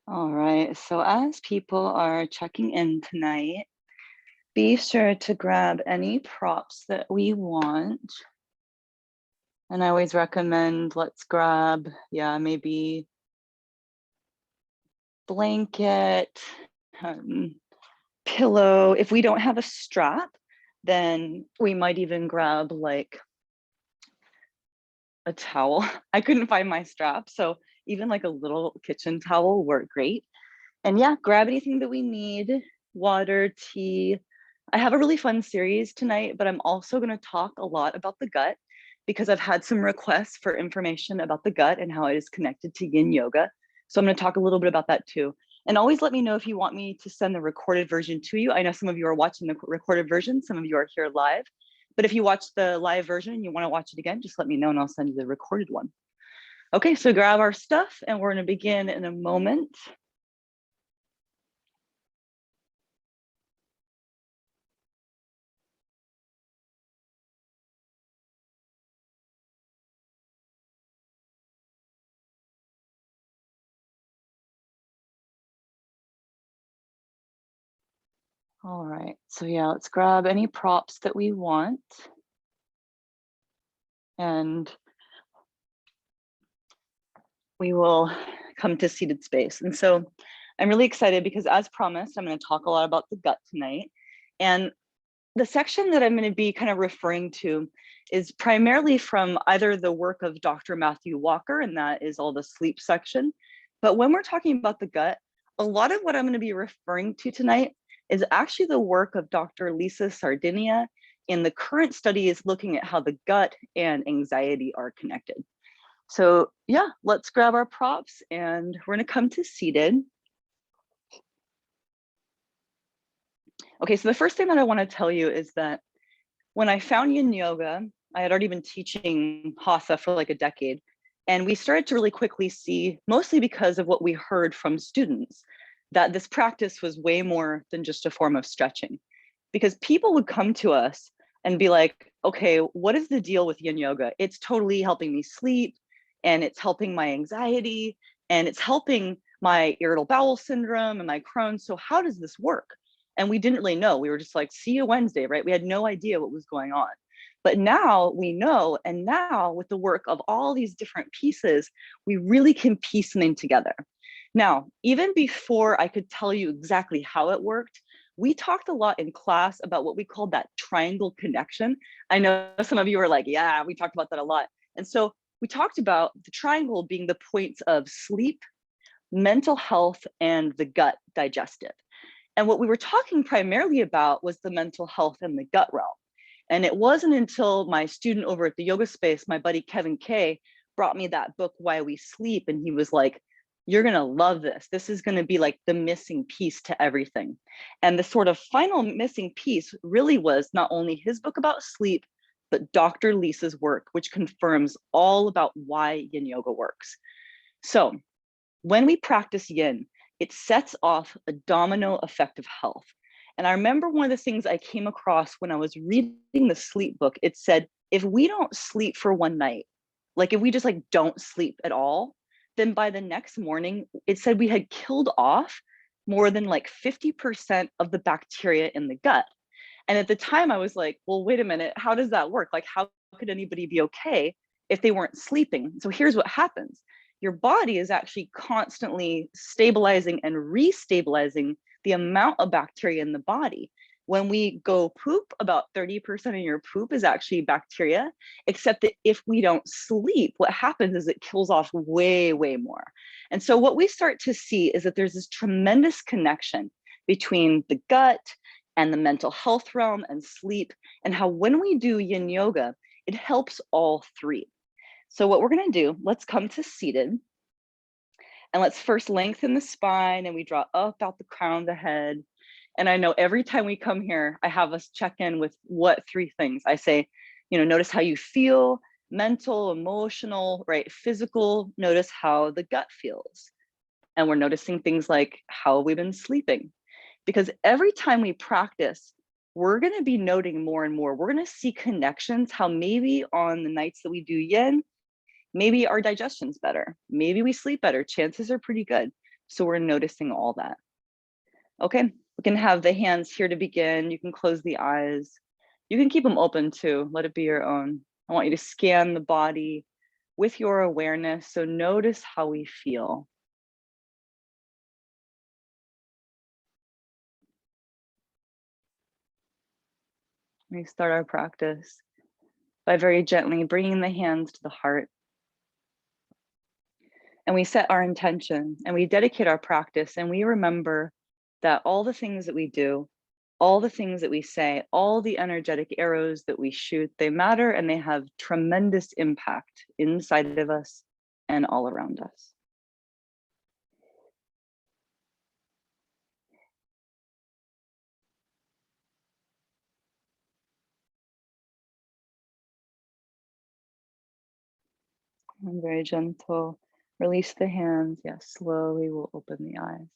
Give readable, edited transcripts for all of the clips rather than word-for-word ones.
All right, so as people are checking in tonight, be sure to grab any props that we want. And I always recommend let's grab, maybe blanket, um, pillow. If we don't have a strap, then we might even grab like a towel. I couldn't find my strap, so even like a little kitchen towel worked great. And yeah, grab anything that we need, water, tea. I have a really fun series tonight, but I'm also going to talk a lot about the gut because I've had some requests for information about the gut and how it is connected to yin yoga. So I'm going to talk a little bit about that too. And always let me know if you want me to send the recorded version to you. I know some of you are watching the recorded version, some of you are here live. But if you watch the live version and you want to watch it again, just let me know and I'll send you the recorded one. Okay, so grab our stuff and we're going to begin in a moment. All right, so yeah, let's grab any props that we want. And we will come to seated space. And so I'm really excited because as promised, I'm going to talk a lot about the gut tonight. And the section that I'm going to be kind of referring to is primarily from either the work of Dr. Matthew Walker, and that is all the sleep section. But when we're talking about the gut, a lot of what I'm going to be referring to tonight is actually the work of Dr. Lisa Sardinia. And the current study is looking at how the gut and anxiety are connected. So yeah, let's grab our props and we're going to come to seated. Okay, so the first thing that I want to tell you is that when I found yin yoga, I had already been teaching Hatha for like a decade. And we started to really quickly see, mostly because of what we heard from students, that this practice was way more than just a form of stretching. Because people would come to us and be like, okay, what is the deal with yin yoga? It's totally helping me sleep, and it's helping my anxiety, and it's helping my irritable bowel syndrome and my Crohn's. So how does this work? And we didn't really know. We were just like, see you Wednesday, right? We had no idea what was going on. But now we know, and now with the work of all these different pieces, we really can piece something together. Now, even before I could tell you exactly how it worked, we talked a lot in class about what we called that triangle connection. I know some of you are like, yeah, we talked about that a lot. And so we talked about the triangle being the points of sleep, mental health, and the gut digestive. And what we were talking primarily about was the mental health in the gut realm. And it wasn't until my student over at the yoga space, my buddy Kevin Kay, brought me that book, Why We Sleep. And he was like, you're going to love this. This is going to be like the missing piece to everything. And the sort of final missing piece really was not only his book about sleep, but Dr. Lisa's work, which confirms all about why yin yoga works. So when we practice yin, it sets off a domino effect of health. And I remember one of the things I came across when I was reading the sleep book, it said, if we don't sleep for one night, like if we just like don't sleep at all, then by the next morning, it said we had killed off more than like 50% of the bacteria in the gut. And at the time I was like, well, wait a minute, how does that work? Like, how could anybody be okay if they weren't sleeping? So here's what happens. Your body is actually constantly stabilizing and restabilizing the amount of bacteria in the body. When we go poop, about 30% of your poop is actually bacteria, except that if we don't sleep, what happens is it kills off way, way more. And so what we start to see is that there's this tremendous connection between the gut and the mental health realm and sleep, and how when we do yin yoga, it helps all three. So what we're going to do, let's come to seated. And let's first lengthen the spine and we draw up out the crown of the head. And I know every time we come here, I have us check in with what three things. I say, notice how you feel, mental, emotional, right? Physical, notice how the gut feels. And we're noticing things like how we've been sleeping. Because every time we practice, we're going to be noting more and more. We're going to see connections, how maybe on the nights that we do yin, maybe our digestion's better. Maybe we sleep better. Chances are pretty good. So we're noticing all that. Okay, we can have the hands here to begin. You can close the eyes. You can keep them open too. Let it be your own. I want you to scan the body with your awareness. So notice how we feel. We start our practice by very gently bringing the hands to the heart. And we set our intention and we dedicate our practice, and we remember that all the things that we do, all the things that we say, all the energetic arrows that we shoot, they matter and they have tremendous impact inside of us and all around us. And very gentle. Release the hands. Yes, slowly we'll open the eyes.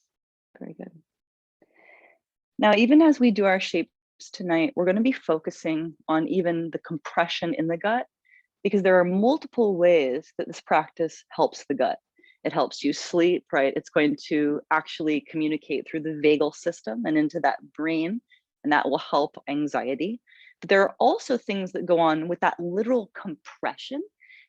Very good. Now, even as we do our shapes tonight, we're going to be focusing on even the compression in the gut, because there are multiple ways that this practice helps the gut. It helps you sleep, right? It's going to actually communicate through the vagal system and into that brain, and that will help anxiety. But there are also things that go on with that literal compression.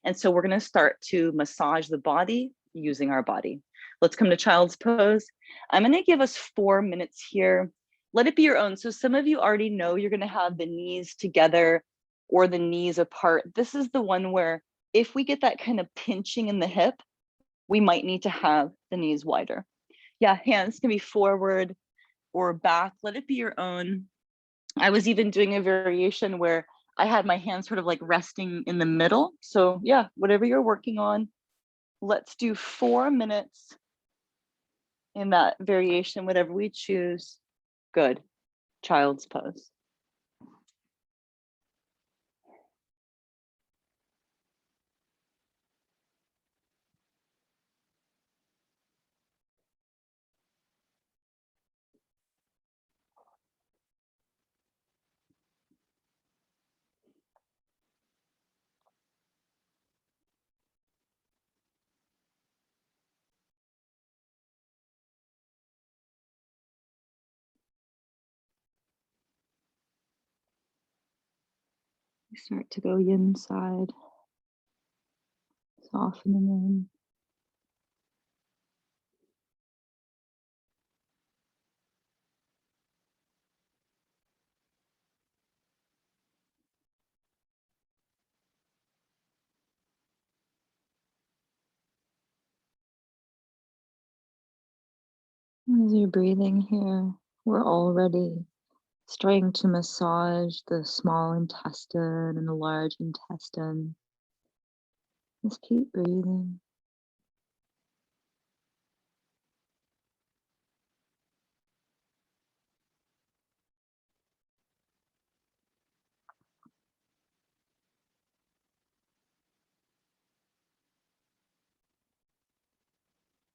And so we're going to start to massage the body using our body. Let's come to child's pose. I'm going to give us 4 minutes here. Let it be your own. So some of you already know you're going to have the knees together or the knees apart. This is the one where if we get that kind of pinching in the hip, we might need to have the knees wider. Yeah, hands can be forward or back. Let it be your own. I was even doing a variation where I had my hands sort of like resting in the middle. So yeah, whatever you're working on, let's do 4 minutes in that variation, whatever we choose. Good. Child's pose. We start to go inside, softening in. As you're breathing here, we're already starting to massage the small intestine and the large intestine. Just keep breathing.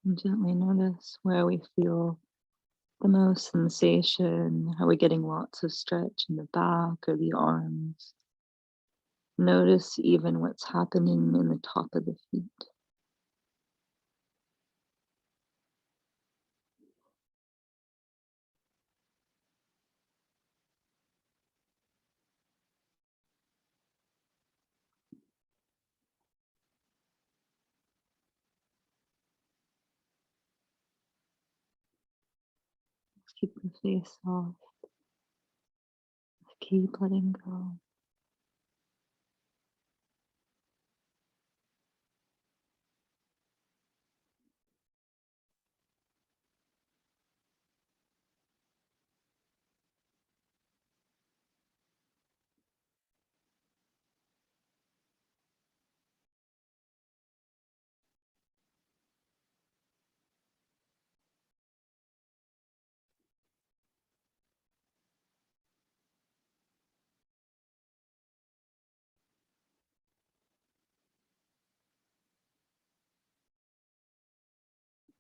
And gently notice where we feel the most sensation. Are we getting lots of stretch in the back or the arms? Notice even what's happening in the top of the feet. Just keep the face soft. Keep letting go.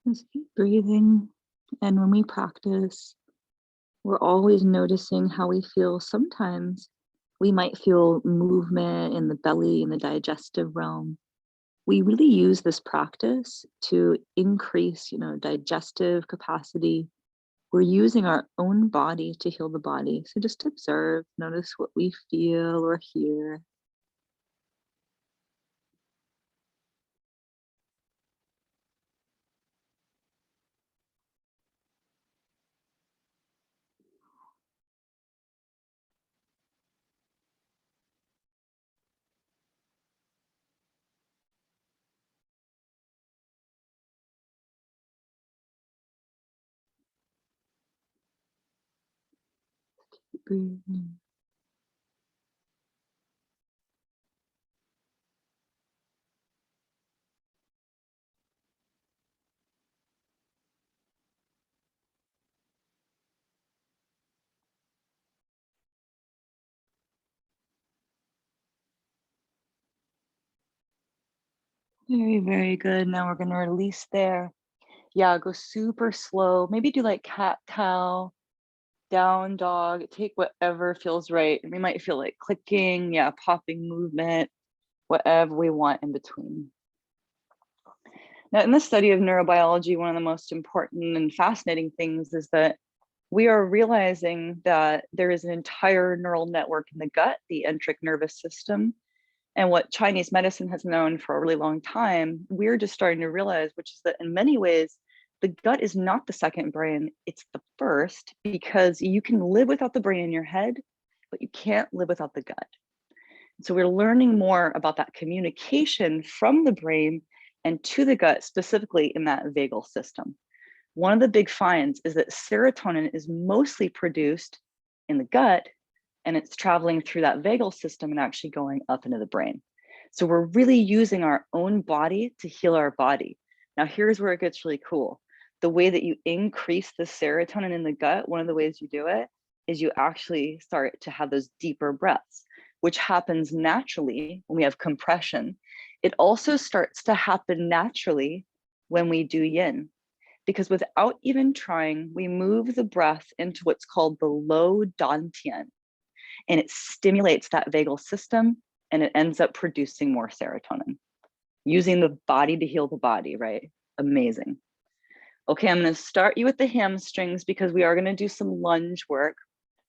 Just keep breathing. And when we practice, we're always noticing how we feel. Sometimes we might feel movement in the belly, in the digestive realm. we really use this practice to increase, digestive capacity. We're using our own body to heal the body. So just observe, notice what we feel or hear. Breathing. Very, very good. Now we're going to release there. Yeah, go super slow. Maybe do like cat cow, down dog. Take whatever feels right. We might feel like clicking, yeah, popping movement, whatever we want in between. Now, in the study of neurobiology, one of the most important and fascinating things is that we are realizing that there is an entire neural network in the gut, the enteric nervous system. And what Chinese medicine has known for a really long time, we're just starting to realize, which is that in many ways, the gut is not the second brain, it's the first, because you can live without the brain in your head, but you can't live without the gut. So we're learning more about that communication from the brain and to the gut, specifically in that vagal system. One of the big finds is that serotonin is mostly produced in the gut, and it's traveling through that vagal system and actually going up into the brain. So we're really using our own body to heal our body. Now, here's where it gets really cool. The way that you increase the serotonin in the gut, one of the ways you do it is you actually start to have those deeper breaths, which happens naturally when we have compression. It also starts to happen naturally when we do yin, because without even trying, we move the breath into what's called the low dantian, and it stimulates that vagal system, and it ends up producing more serotonin, using the body to heal the body, right? Amazing. Okay, I'm going to start you with the hamstrings because we are going to do some lunge work.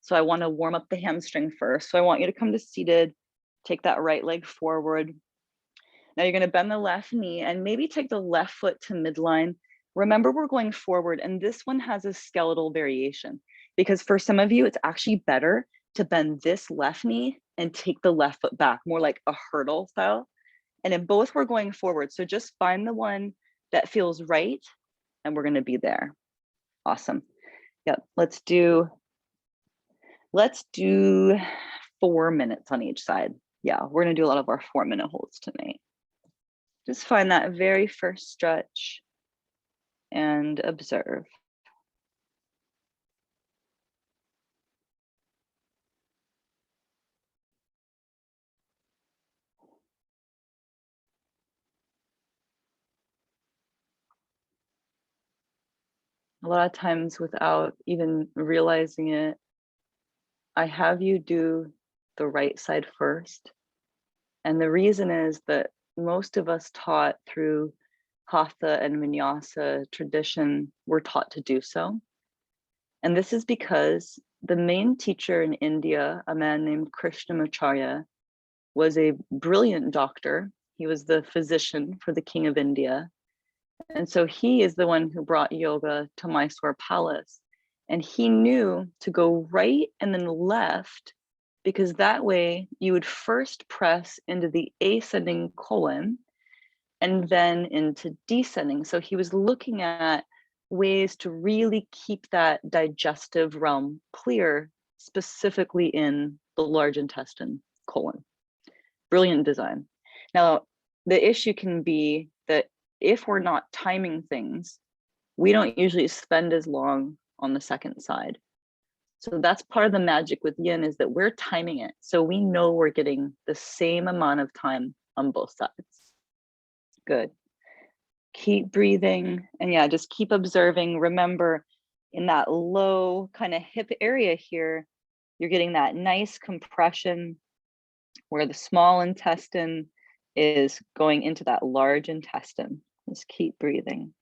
So I want to warm up the hamstring first. So I want you to come to seated, take that right leg forward. Now you're going to bend the left knee and maybe take the left foot to midline. Remember, we're going forward, and this one has a skeletal variation because for some of you, it's actually better to bend this left knee and take the left foot back, more like a hurdle style. And in both, we're going forward. So just find the one that feels right, and we're going to be there. Awesome. Yep. Let's do 4 minutes on each side. Yeah, we're going to do a lot of our 4-minute holds tonight. Just find that very first stretch and observe. A lot of times without even realizing it, I have you do the right side first. And the reason is that most of us taught through Hatha and Vinyasa tradition, we're taught to do so. And this is because the main teacher in India, a man named Krishnamacharya, was a brilliant doctor. He was the physician for the king of India. And so he is the one who brought yoga to Mysore Palace. And he knew to go right and then left, because that way you would first press into the ascending colon and then into descending. So he was looking at ways to really keep that digestive realm clear, specifically in the large intestine colon. Brilliant design. Now, the issue can be that if we're not timing things, we don't usually spend as long on the second side. So that's part of the magic with yin, is that we're timing it. So we know we're getting the same amount of time on both sides. Good. Keep breathing. And yeah, just keep observing. Remember, in that low kind of hip area here, you're getting that nice compression where the small intestine is going into that large intestine. Just keep breathing.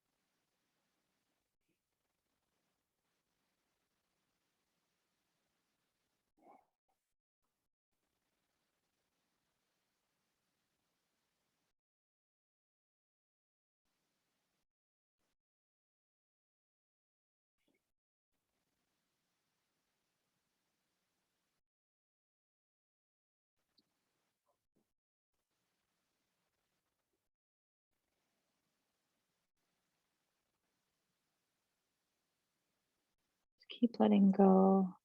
Keep letting go.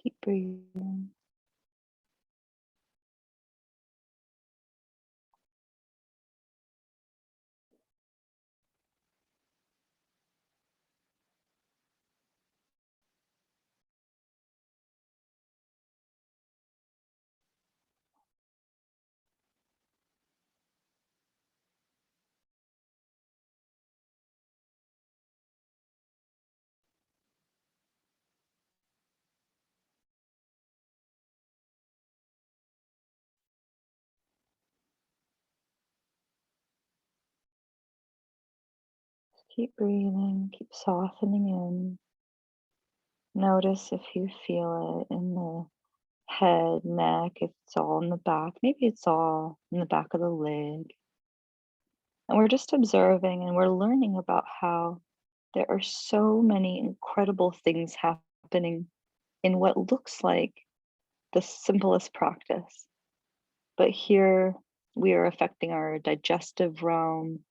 Keep breathing. Keep breathing. Keep softening in. Notice if you feel it in the head, neck, if it's all in the back. Maybe it's all in the back of the leg. And we're just observing and we're learning about how there are so many incredible things happening in what looks like the simplest practice. But here we are affecting our digestive realm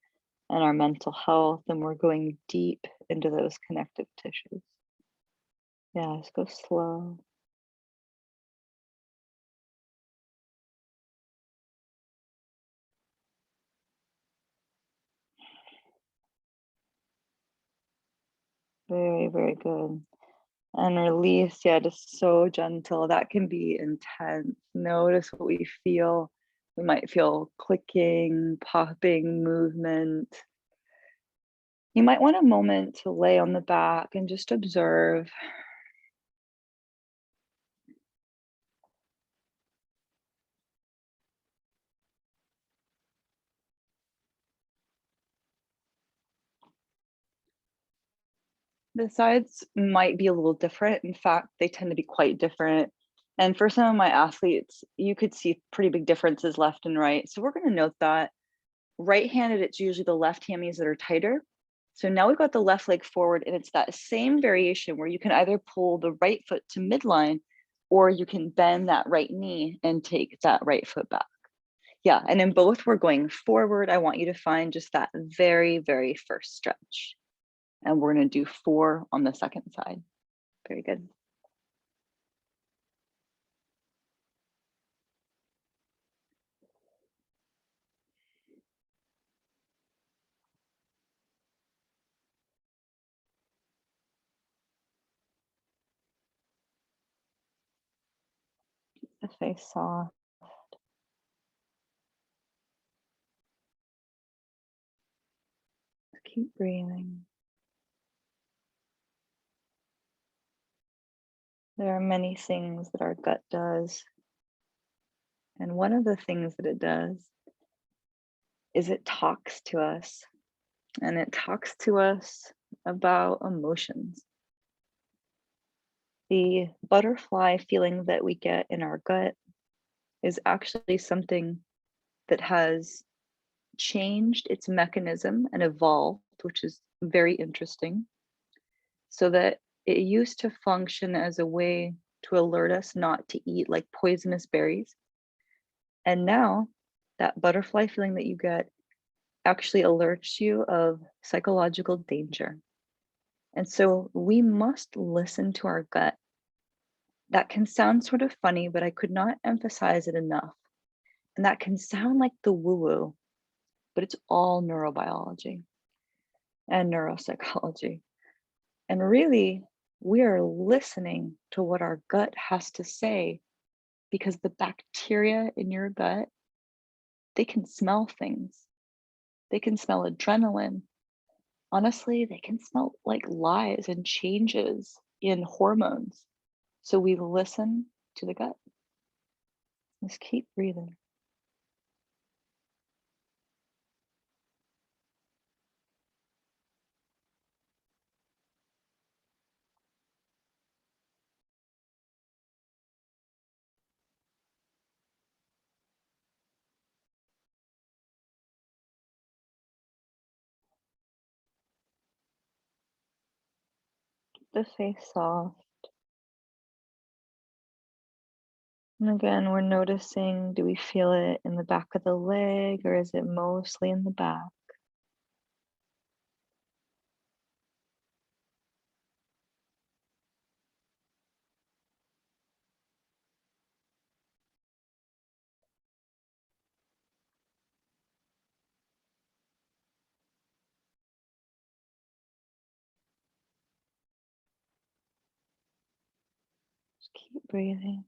and our mental health, and we're going deep into those connective tissues. Yeah, just go slow. Very, very good. And release, yeah, just so gentle. That can be intense. Notice what we feel. We might feel clicking, popping, movement. You might want a moment to lay on the back and just observe. The sides might be a little different. In fact, they tend to be quite different. And for some of my athletes, you could see pretty big differences left and right. So we're going to note that right-handed, it's usually the left hammies that are tighter. So now we've got the left leg forward, and it's that same variation where you can either pull the right foot to midline, or you can bend that right knee and take that right foot back. Yeah, and in both, we're going forward. I want you to find just that very, very first stretch. And we're going to do 4 on the second side. Very good. The face soft. Keep breathing. There are many things that our gut does. And one of the things that it does is it talks to us, and it talks to us about emotions. The butterfly feeling that we get in our gut is actually something that has changed its mechanism and evolved, which is very interesting, so that it used to function as a way to alert us not to eat like poisonous berries. And now that butterfly feeling that you get actually alerts you of psychological danger. And so we must listen to our gut. That can sound sort of funny, but I could not emphasize it enough. And that can sound like the woo woo, but it's all neurobiology and neuropsychology. And really, we are listening to what our gut has to say, because the bacteria in your gut, they can smell things. They can smell adrenaline. Honestly, they can smell like lies and changes in hormones. So we listen to the gut. Just keep breathing. the face soft. And again, we're noticing, do we feel it in the back of the leg or is it mostly in the back? Just keep breathing.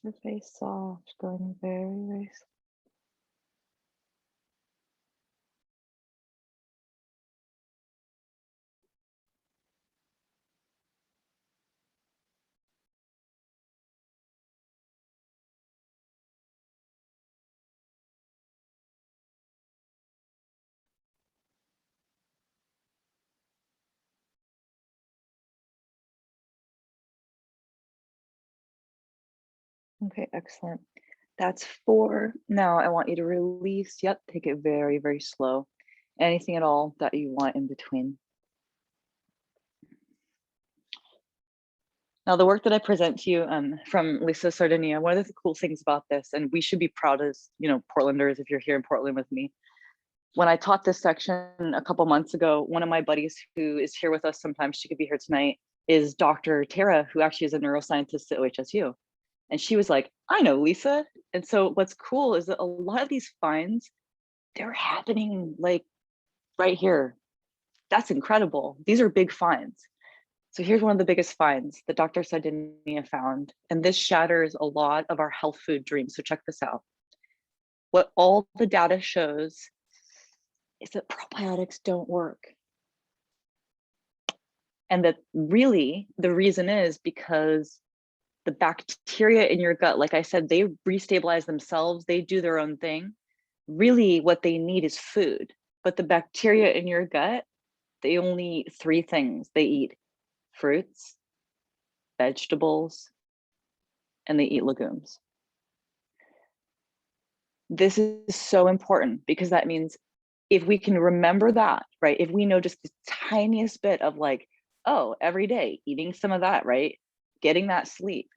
The face soft, going very, very slow. Okay, excellent. That's 4. Now I want you to release. Yep, take it very, very slow. Anything at all that you want in between. Now, the work that I present to you from Lisa Sardinia, one of the cool things about this, and we should be proud as, Portlanders, if you're here in Portland with me. When I taught this section a couple months ago, one of my buddies who is here with us sometimes, she could be here tonight, is Dr. Tara, who actually is a neuroscientist at OHSU. And she was like, I know Lisa. And so what's cool is that a lot of these finds, they're happening like right here. That's incredible. These are big finds. So here's one of the biggest finds that Dr. Sardinia found. And this shatters a lot of our health food dreams. So check this out. What all the data shows is that probiotics don't work. And that really the reason is because the bacteria in your gut, like I said, they restabilize themselves, they do their own thing. Really, what they need is food. But the bacteria in your gut, they only eat 3 things. They eat fruits, vegetables, and they eat legumes. This is so important because that means if we can remember that, right? If we know just the tiniest bit of like, oh, every day eating some of that, right? Getting that sleep,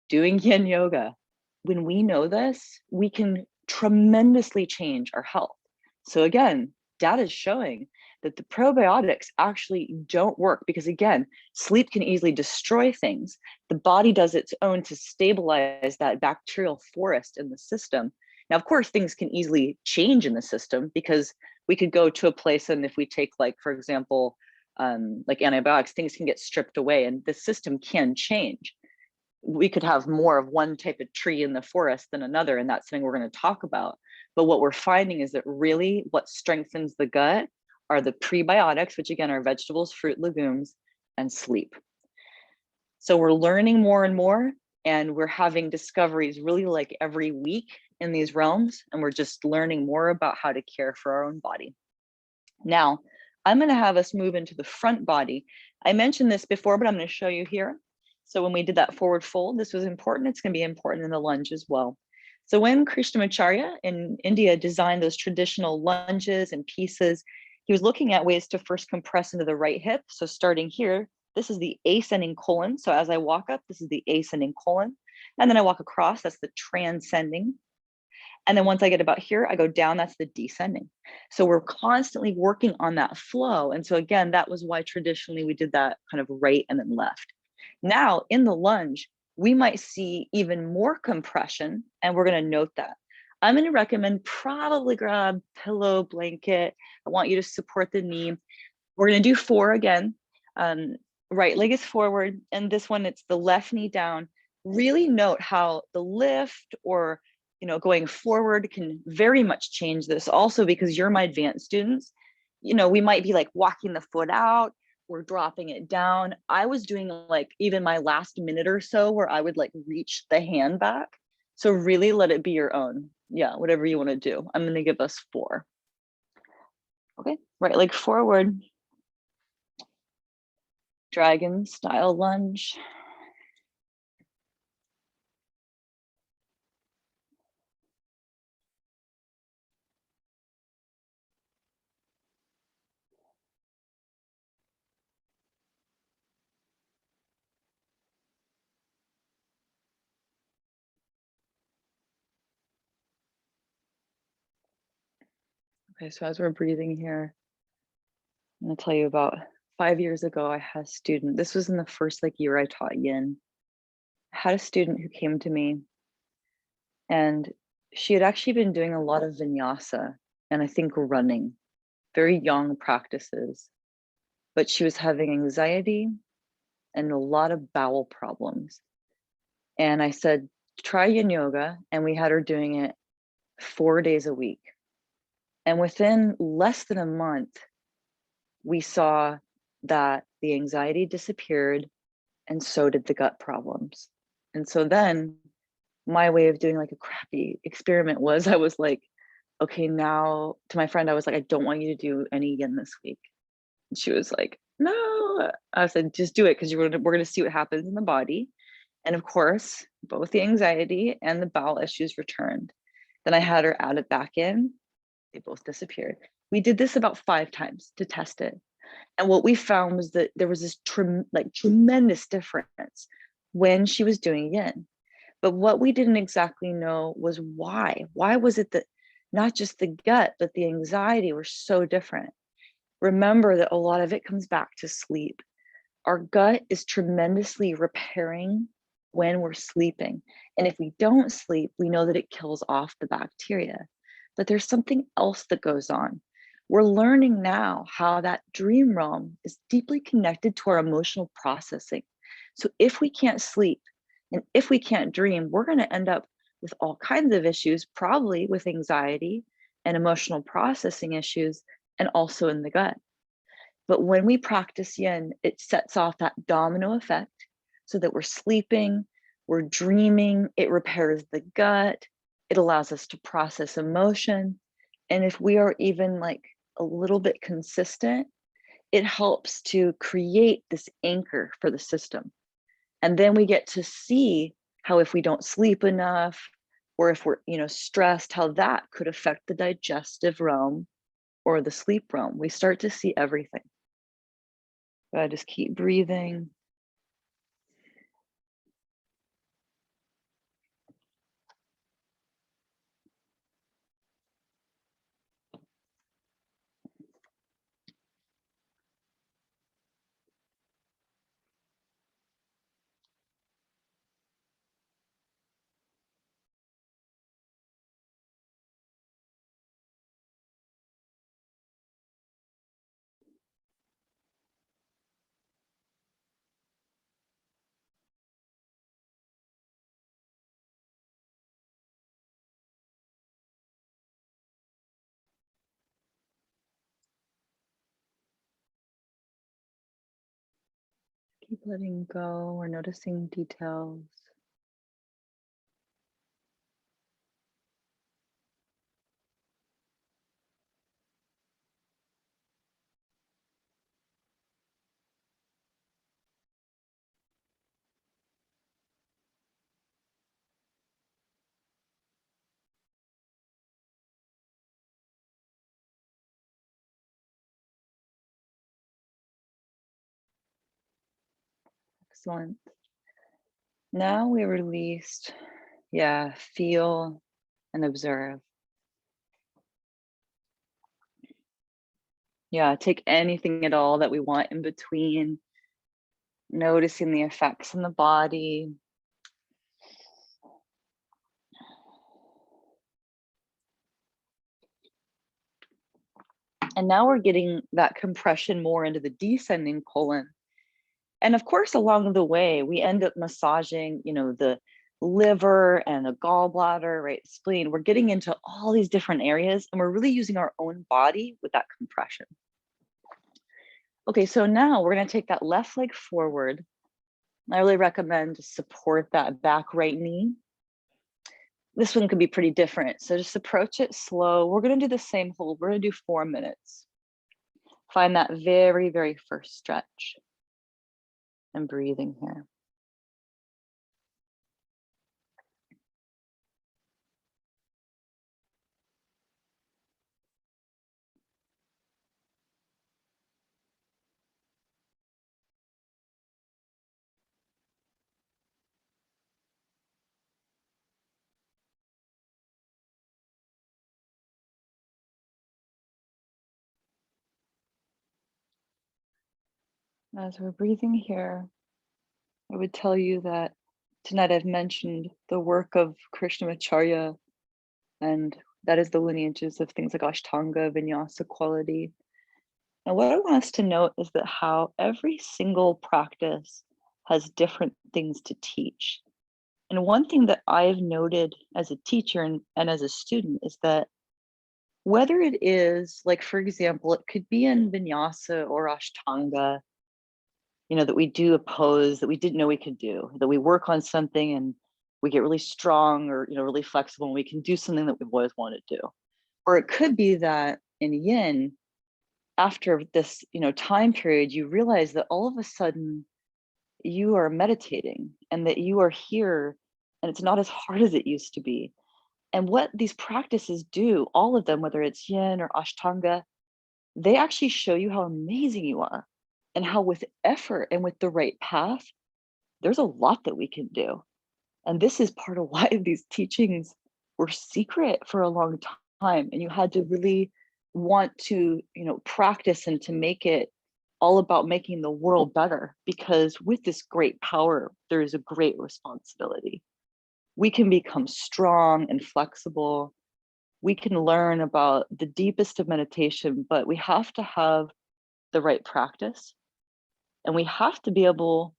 doing yin yoga. When we know this, we can tremendously change our health. So again, data is showing that the probiotics actually don't work because again, sleep can easily destroy things. The body does its own to stabilize that bacterial forest in the system. Now, of course, things can easily change in the system because we could go to a place and if we take like, for example, like antibiotics, things can get stripped away and the system can change. We could have more of one type of tree in the forest than another, and that's something we're going to talk about. But what we're finding is that really what strengthens the gut are the prebiotics, which again are vegetables, fruit, legumes, and sleep. So we're learning more and more, and we're having discoveries really like every week in these realms, and we're just learning more about how to care for our own body. Now, I'm going to have us move into the front body. I mentioned this before, but I'm going to show you here. So when we did that forward fold, this was important. It's going to be important in the lunge as well. So when Krishnamacharya in India designed those traditional lunges and pieces, he was looking at ways to first compress into the right hip. So starting here, this is the ascending colon. So as I walk up, this is the ascending colon. And then I walk across, that's the transcending. And then once I get about here, I go down, that's the descending. So we're constantly working on that flow. And so again, that was why traditionally we did that kind of right and then left. Now in the lunge, we might see even more compression and we're gonna note that. I'm gonna recommend probably grab pillow, blanket. I want you to support the knee. We're gonna do 4 again. Right leg is forward and this one, it's the left knee down. Really note how the lift or going forward can very much change this also, because you're my advanced students. We might be like walking the foot out, or dropping it down. I was doing like even my last minute or so where I would like reach the hand back. So really let it be your own. Yeah, whatever you want to do. I'm going to give us 4. Okay, right leg forward. Dragon style lunge. Okay, so as we're breathing here, I'm going to tell you about 5 years ago, I had a student. This was in the first year I taught yin. I had a student who came to me, and she had actually been doing a lot of vinyasa and I think running, very young practices, but she was having anxiety and a lot of bowel problems. And I said, try yin yoga. And we had her doing it 4 days a week. And within less than a month, we saw that the anxiety disappeared, and so did the gut problems. And so then my way of doing like a crappy experiment was, I was like, okay, now to my friend, I was like, I don't want you to do any yin this week. And she was like, no. I said, just do it, because we're going to see what happens in the body. And of course, both the anxiety and the bowel issues returned. Then I had her add it back in. They both disappeared. We did this about 5 times to test it. And what we found was that there was this tremendous difference when she was doing yin. But what we didn't exactly know was why. Why was it that not just the gut, but the anxiety were so different? Remember that a lot of it comes back to sleep. Our gut is tremendously repairing when we're sleeping. And if we don't sleep, we know that it kills off the bacteria. But there's something else that goes on. We're learning now how that dream realm is deeply connected to our emotional processing. So if we can't sleep and if we can't dream, we're going to end up with all kinds of issues, probably with anxiety and emotional processing issues, and also in the gut. But when we practice yin, it sets off that domino effect so that we're sleeping, we're dreaming, it repairs the gut, it allows us to process emotion. And if we are even like a little bit consistent, it helps to create this anchor for the system. And then we get to see how, if we don't sleep enough, or if we're, stressed, how that could affect the digestive realm or the sleep realm. We start to see everything. Just keep breathing. Keep letting go or noticing details. Excellent. Now we released, feel and observe. Take anything at all that we want in between, noticing the effects in the body. And now we're getting that compression more into the descending colon. And of course, along the way, we end up massaging, the liver and the gallbladder, right? Spleen. We're getting into all these different areas and we're really using our own body with that compression. Okay, so now we're going to take that left leg forward. I really recommend to support that back right knee. This one could be pretty different. So just approach it slow. We're going to do the same hold. We're going to do 4 minutes. Find that very, very first stretch and breathing here. As we're breathing here, I would tell you that tonight I've mentioned the work of Krishnamacharya, and that is the lineages of things like Ashtanga, Vinyasa quality. And what I want us to note is that how every single practice has different things to teach. And one thing that I've noted as a teacher and as a student is that whether it is, like, for example, it could be in Vinyasa or Ashtanga, that we do a pose that we didn't know we could do, that we work on something and we get really strong or, really flexible and we can do something that we've always wanted to do. Or it could be that in yin, after this, time period, you realize that all of a sudden you are meditating and that you are here and it's not as hard as it used to be. And what these practices do, all of them, whether it's yin or ashtanga, they actually show you how amazing you are and how with effort and with the right path, there's a lot that we can do. And this is part of why these teachings were secret for a long time. And you had to really want to, practice and to make it all about making the world better, because with this great power, there is a great responsibility. We can become strong and flexible. We can learn about the deepest of meditation, but we have to have the right practice and we have to be able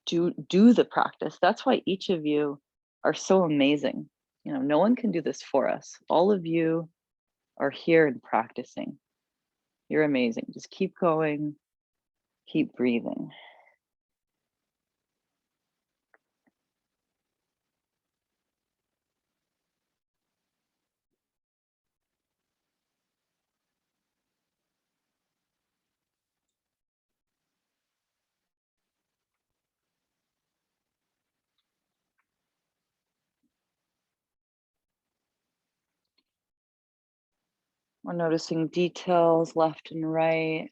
to do the practice. That's why each of you are so amazing. No one can do this for us. All of you are here and practicing. You're amazing. Just keep going, keep breathing. We're noticing details left and right.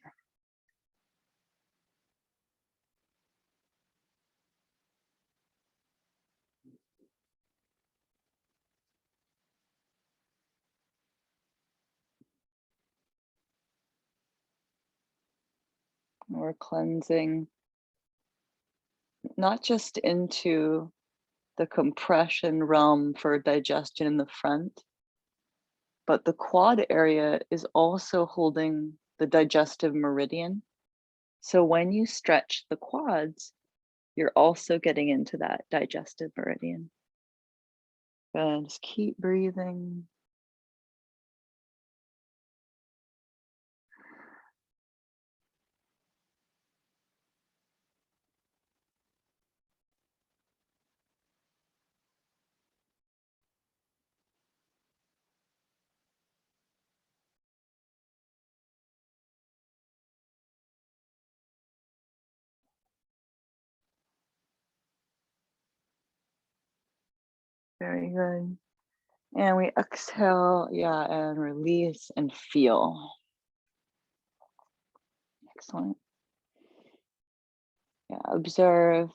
We're cleansing, not just into the compression realm for digestion in the front, but the quad area is also holding the digestive meridian. So when you stretch the quads, you're also getting into that digestive meridian. And just keep breathing. Very good. And we exhale, and release and feel. Excellent. Observe.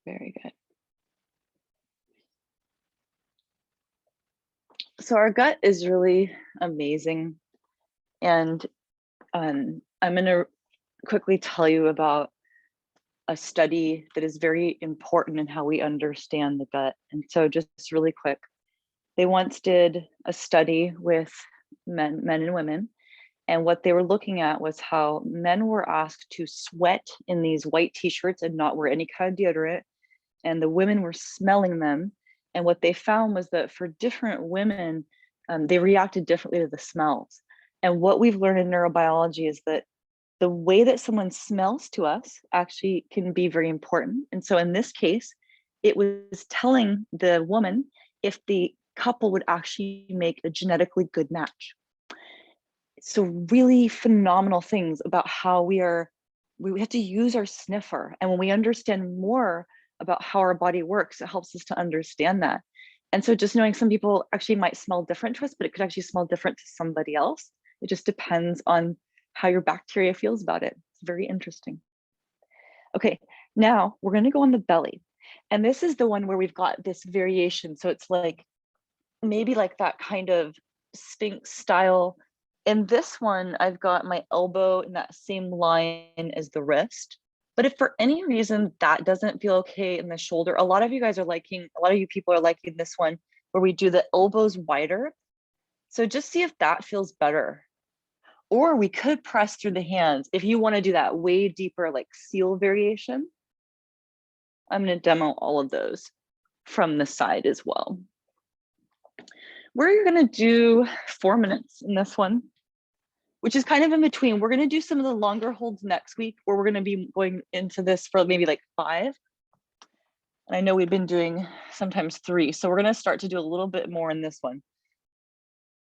Very good. So our gut is really amazing. And I'm going to quickly tell you about a study that is very important in how we understand the gut. And so just really quick, they once did a study with men and women. And what they were looking at was how men were asked to sweat in these white t-shirts and not wear any kind of deodorant. and the women were smelling them. And what they found was that for different women, they reacted differently to the smells. And what we've learned in neurobiology is that the way that someone smells to us actually can be very important. And so in this case, it was telling the woman if the couple would actually make a genetically good match. So really phenomenal things about how we have to use our sniffer. And when we understand more about how our body works, it helps us to understand that. And so just knowing some people actually might smell different to us, but it could actually smell different to somebody else. It just depends on how your bacteria feels about it. It's very interesting. Okay, now we're going to go on the belly. And this is the one where we've got this variation. So it's like maybe like that kind of Sphinx style. In this one, I've got my elbow in that same line as the wrist. But if for any reason that doesn't feel okay in the shoulder, a lot of you people are liking this one where we do the elbows wider. So just see if that feels better. Or we could press through the hands if you want to do that way deeper, like seal variation. I'm going to demo all of those from the side as well. We're going to do 4 minutes in this one, which is kind of in between. We're going to do some of the longer holds next week, where we're going to be going into this for maybe like 5. And I know we've been doing sometimes 3. So we're going to start to do a little bit more in this one.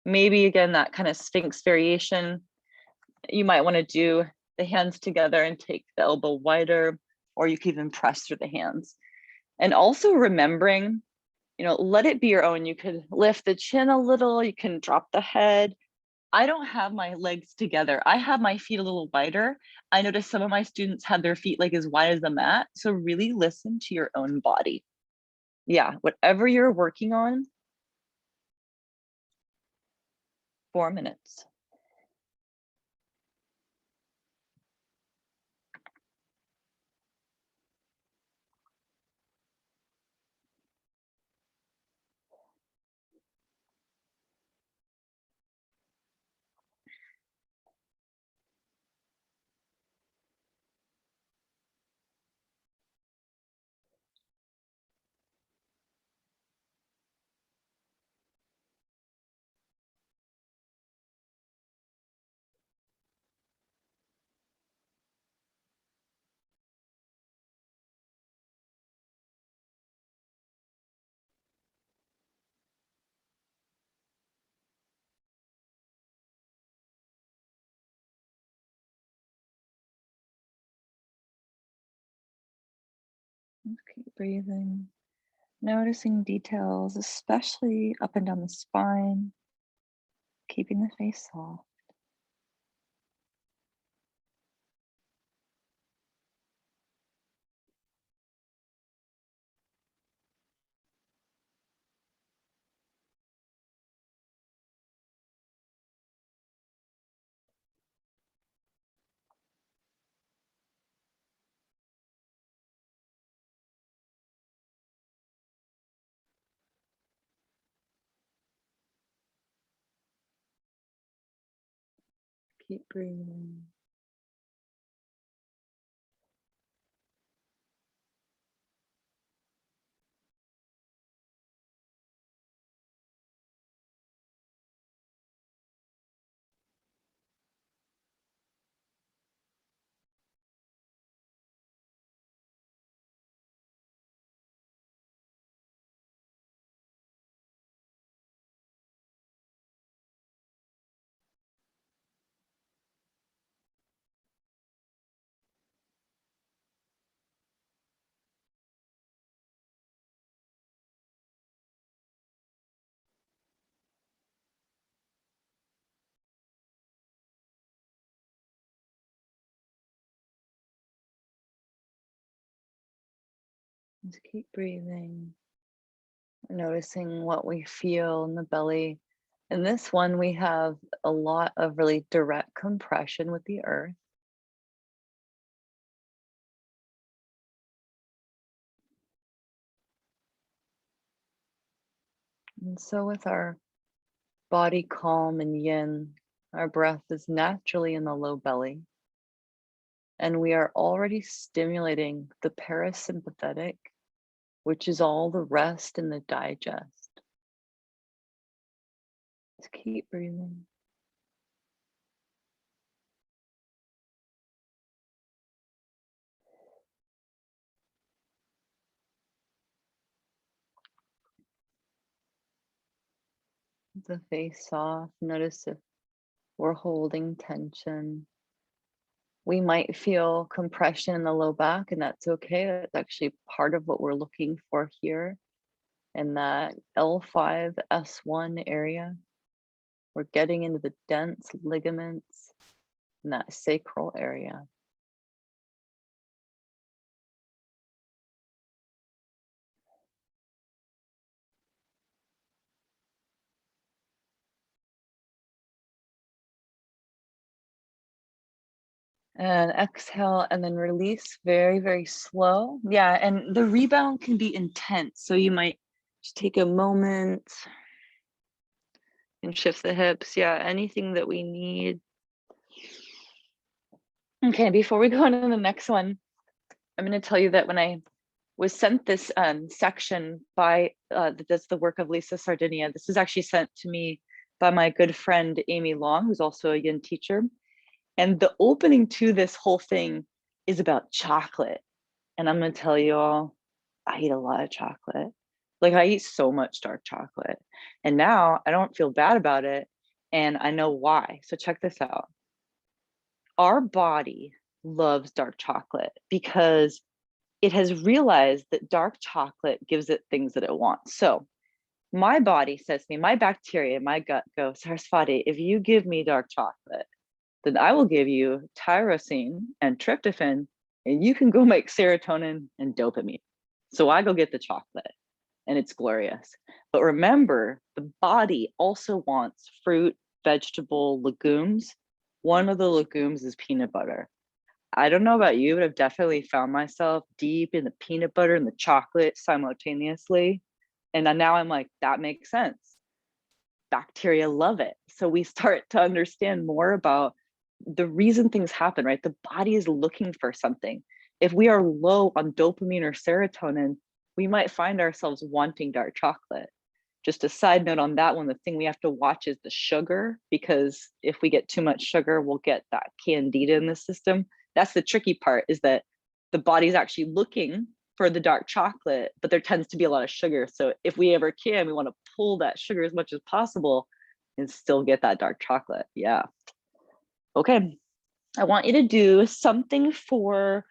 Maybe again, that kind of Sphinx variation. You might want to do the hands together and take the elbow wider, or you can even press through the hands. And also remembering, let it be your own. You could lift the chin a little, you can drop the head. I don't have my legs together. I have my feet a little wider. I noticed some of my students have their feet like as wide as the mat. So really listen to your own body. Yeah, whatever you're working on, 4 minutes. Keep breathing, noticing details, especially up and down the spine, keeping the face soft. Keep breathing. Just keep breathing, noticing what we feel in the belly. In this one, we have a lot of really direct compression with the earth. And so with our body calm and yin, our breath is naturally in the low belly. And we are already stimulating the parasympathetic which is all the rest and the digest. Just keep breathing. The face soft. Notice if we're holding tension. We might feel compression in the low back, and that's okay. That's actually part of what we're looking for here in that L5, S1 area. We're getting into the dense ligaments in that sacral area. And exhale and then release very, very slow. Yeah, and the rebound can be intense. So you might just take a moment and shift the hips. Yeah, anything that we need. Okay, before we go on to the next one, I'm going to tell you that when I was sent this section by, that's the work of Lisa Sardinia. This was actually sent to me by my good friend, Amy Long, who's also a yin teacher. And the opening to this whole thing is about chocolate. And I'm going to tell you all, I eat a lot of chocolate. Like I eat so much dark chocolate. And now I don't feel bad about it. And I know why. So check this out. Our body loves dark chocolate because it has realized that dark chocolate gives it things that it wants. So my body says to me, my bacteria, my gut goes, Saraswati, if you give me dark chocolate, then I will give you tyrosine and tryptophan, and you can go make serotonin and dopamine. So I go get the chocolate, and it's glorious. But remember, the body also wants fruit, vegetable, legumes. One of the legumes is peanut butter. I don't know about you, but I've definitely found myself deep in the peanut butter and the chocolate simultaneously. And now I'm like, that makes sense. Bacteria love it. So we start to understand more about the reason things happen, right? The body is looking for something. If we are low on dopamine or serotonin, we might find ourselves wanting dark chocolate. Just a side note on that one, the thing we have to watch is the sugar, because if we get too much sugar, we'll get that candida in the system. That's the tricky part, is that the body's actually looking for the dark chocolate, but there tends to be a lot of sugar. So if we ever can, we want to pull that sugar as much as possible and still get that dark chocolate. Yeah. Okay. I want you to do something for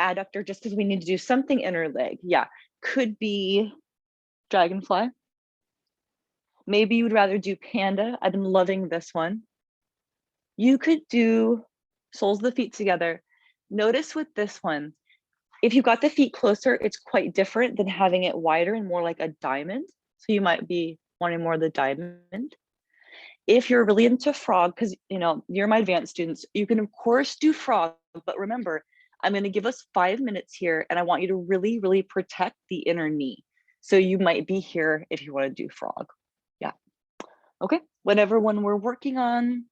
adductor, just because we need to do something inner leg. Yeah. Could be dragonfly. Maybe you would rather do panda. I've been loving this one. You could do soles of the feet together. Notice with this one, if you got the feet closer, it's quite different than having it wider and more like a diamond. So you might be wanting more of the diamond. If you're really into frog, because you're my advanced students, you can of course do frog, but remember, I'm going to give us 5 minutes here and I want you to really, really protect the inner knee. So you might be here if you want to do frog. Yeah. Okay. Whatever one we're working on.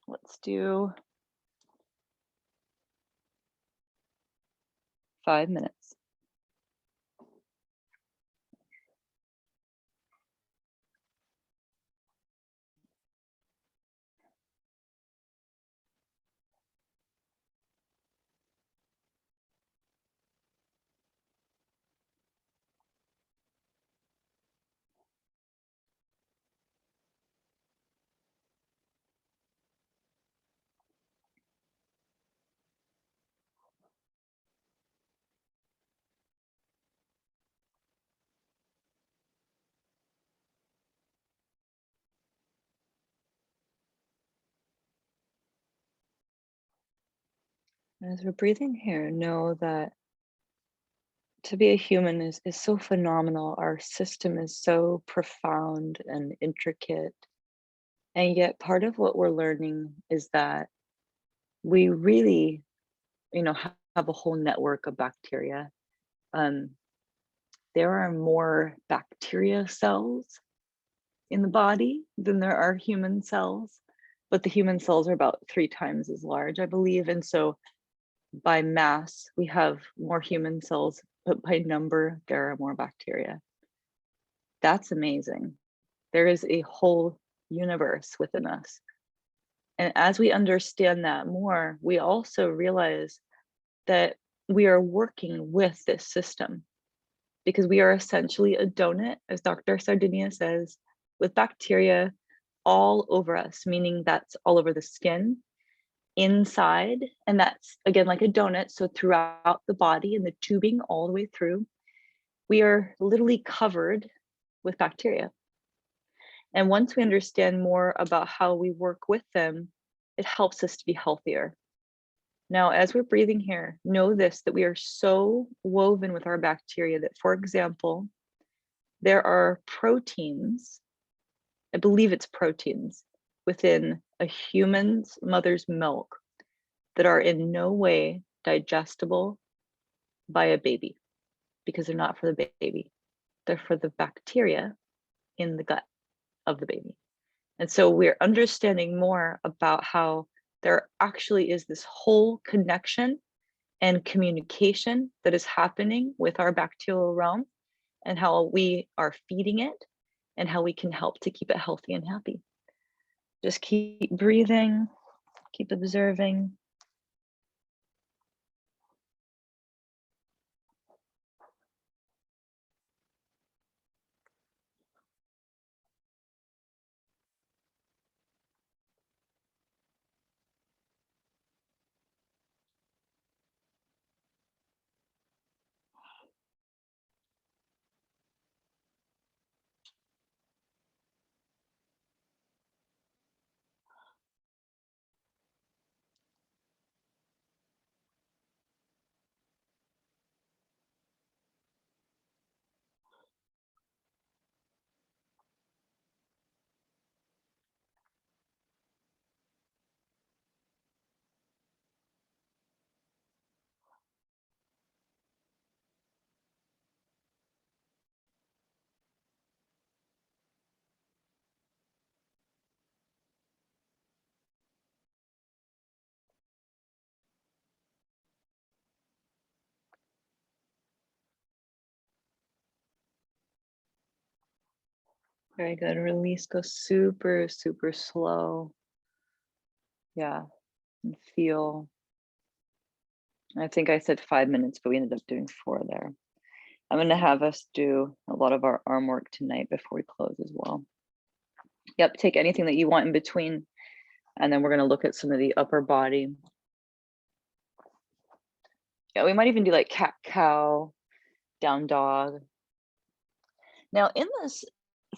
Let's do 5 minutes. As we're breathing here, know that to be a human is so phenomenal. Our system is so profound and intricate. And yet part of what we're learning is that we really, have a whole network of bacteria. There are more bacteria cells in the body than there are human cells, but the human cells are about 3 times as large, I believe. And so by mass, we have more human cells but by number, there are more bacteria. That's amazing. There is a whole universe within us. And as we understand that more, we also realize that we are working with this system because we are essentially a donut, as Dr. Sardinia says, with bacteria all over us, meaning that's all over the skin, inside, and that's again like a donut. So throughout the body and the tubing all the way through, we are literally covered with bacteria. And once we understand more about how we work with them, it helps us to be healthier. Now, as we're breathing here, know this, that we are so woven with our bacteria that, for example, there are proteins, I believe it's proteins, within a human's mother's milk that are in no way digestible by a baby because they're not for the baby. They're for the bacteria in the gut of the baby. And so we're understanding more about how there actually is this whole connection and communication that is happening with our bacterial realm and how we are feeding it and how we can help to keep it healthy and happy. Just keep breathing, keep observing. Very good. Release, go super, super slow. Yeah, and feel. I think I said 5 minutes, but we ended up doing 4 there. I'm going to have us do a lot of our arm work tonight before we close as well. Yep, take anything that you want in between. And then we're going to look at some of the upper body. Yeah, we might even do like cat, cow, down dog. Now in this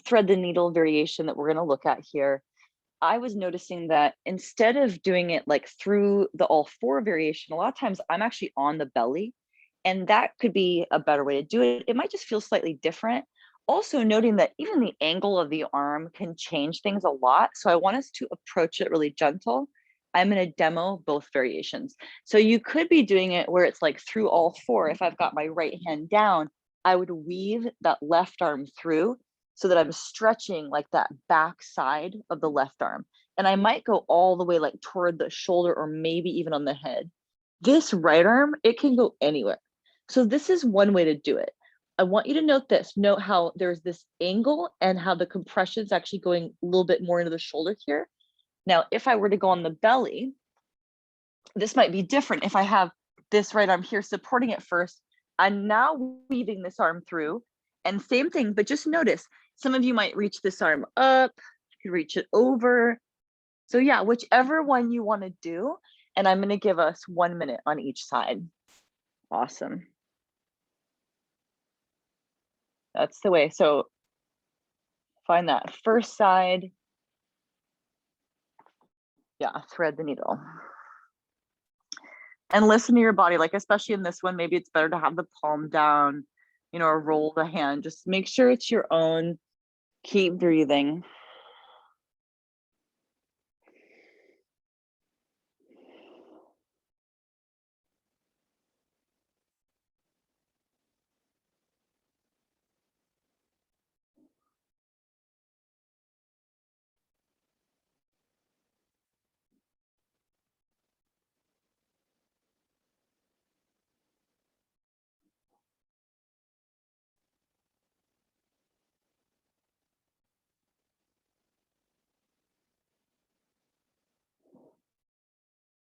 thread the needle variation that we're going to look at here, I was noticing that instead of doing it like through the all 4 variation, a lot of times I'm actually on the belly, and that could be a better way to do it. It might just feel slightly different. Also noting that even the angle of the arm can change things a lot. So I want us to approach it really gentle. I'm going to demo both variations. So you could be doing it where it's like through all 4. If I've got my right hand down, I would weave that left arm through so that I'm stretching like that back side of the left arm. And I might go all the way like toward the shoulder or maybe even on the head. This right arm, it can go anywhere. So this is one way to do it. I want you to note this, note how there's this angle and how the compression is actually going a little bit more into the shoulder here. Now, if I were to go on the belly, this might be different. If I have this right arm here supporting it first, I'm now weaving this arm through, and same thing, but just notice, some of you might reach this arm up, you can reach it over. So yeah, whichever one you want to do, and I'm going to give us 1 minute on each side. Awesome. That's the way. So find that first side. Yeah, thread the needle. And listen to your body, like especially in this one, maybe it's better to have the palm down, you know, or roll the hand. Just make sure it's your own. Keep breathing.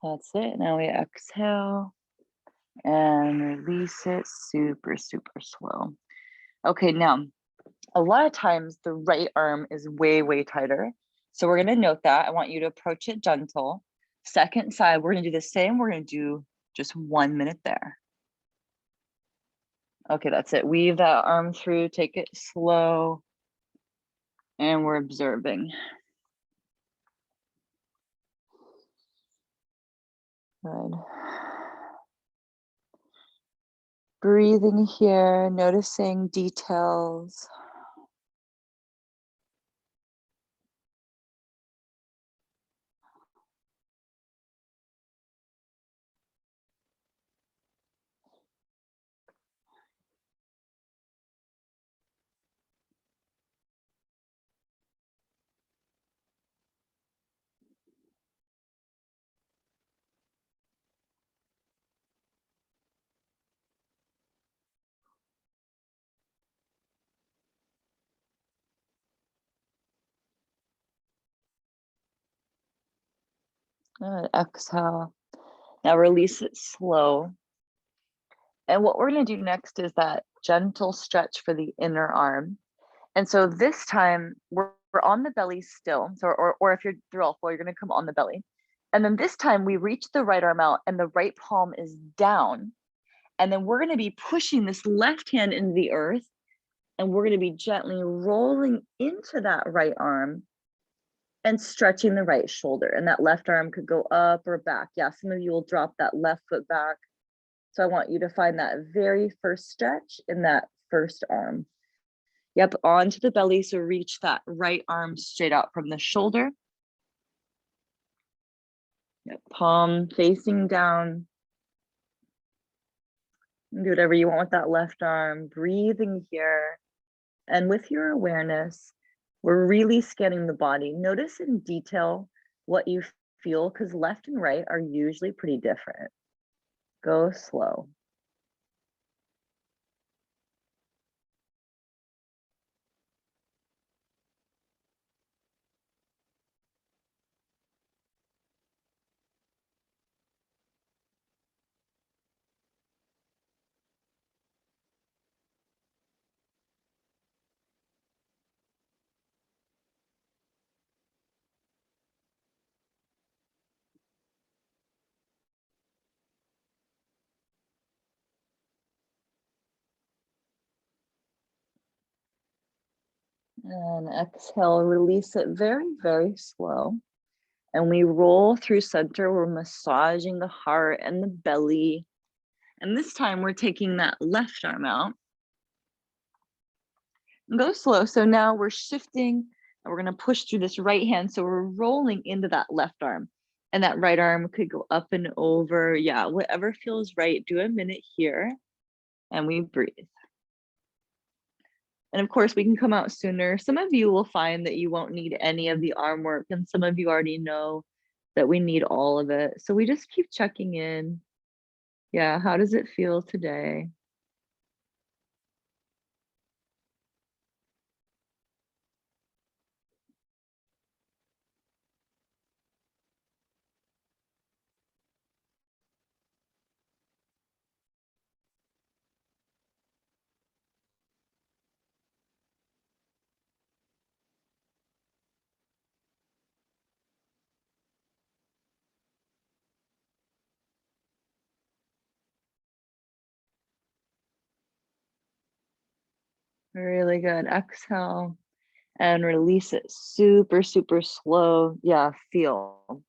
That's it. Now we exhale and release it super, super slow. Okay, now a lot of times the right arm is way, way tighter. So we're going to note that. I want you to approach it gentle. Second side, we're going to do the same. We're going to do just 1 minute there. Okay, that's it. Weave that arm through, take it slow, and we're observing. Good. Breathing here, noticing details. Good. Exhale. Now release it slow. And what we're going to do next is that gentle stretch for the inner arm. And so this time we're on the belly still. So, or if you're through all four, you're going to come on the belly. And then this time we reach the right arm out and the right palm is down. And then we're going to be pushing this left hand into the earth. And we're going to be gently rolling into that right arm and stretching the right shoulder. And that left arm could go up or back. Yeah, some of you will drop that left foot back. So I want you to find that very first stretch in that first arm. Yep, onto the belly. So reach that right arm straight out from the shoulder. Yep, palm facing down. Do whatever you want with that left arm, breathing here. And with your awareness, we're really scanning the body. Notice in detail what you feel, because left and right are usually pretty different. Go slow. And exhale, release it very, very slow. And we roll through center. We're massaging the heart and the belly. And this time we're taking that left arm out. And go slow. So now we're shifting and we're going to push through this right hand. So we're rolling into that left arm. And that right arm could go up and over. Yeah, whatever feels right. Do a minute here. And we breathe. And of course, we can come out sooner. Some of you will find that you won't need any of the arm work, and some of you already know that we need all of it. So we just keep checking in. Yeah, how does it feel today? Really good. Exhale and release it super, super slow. Yeah, feel.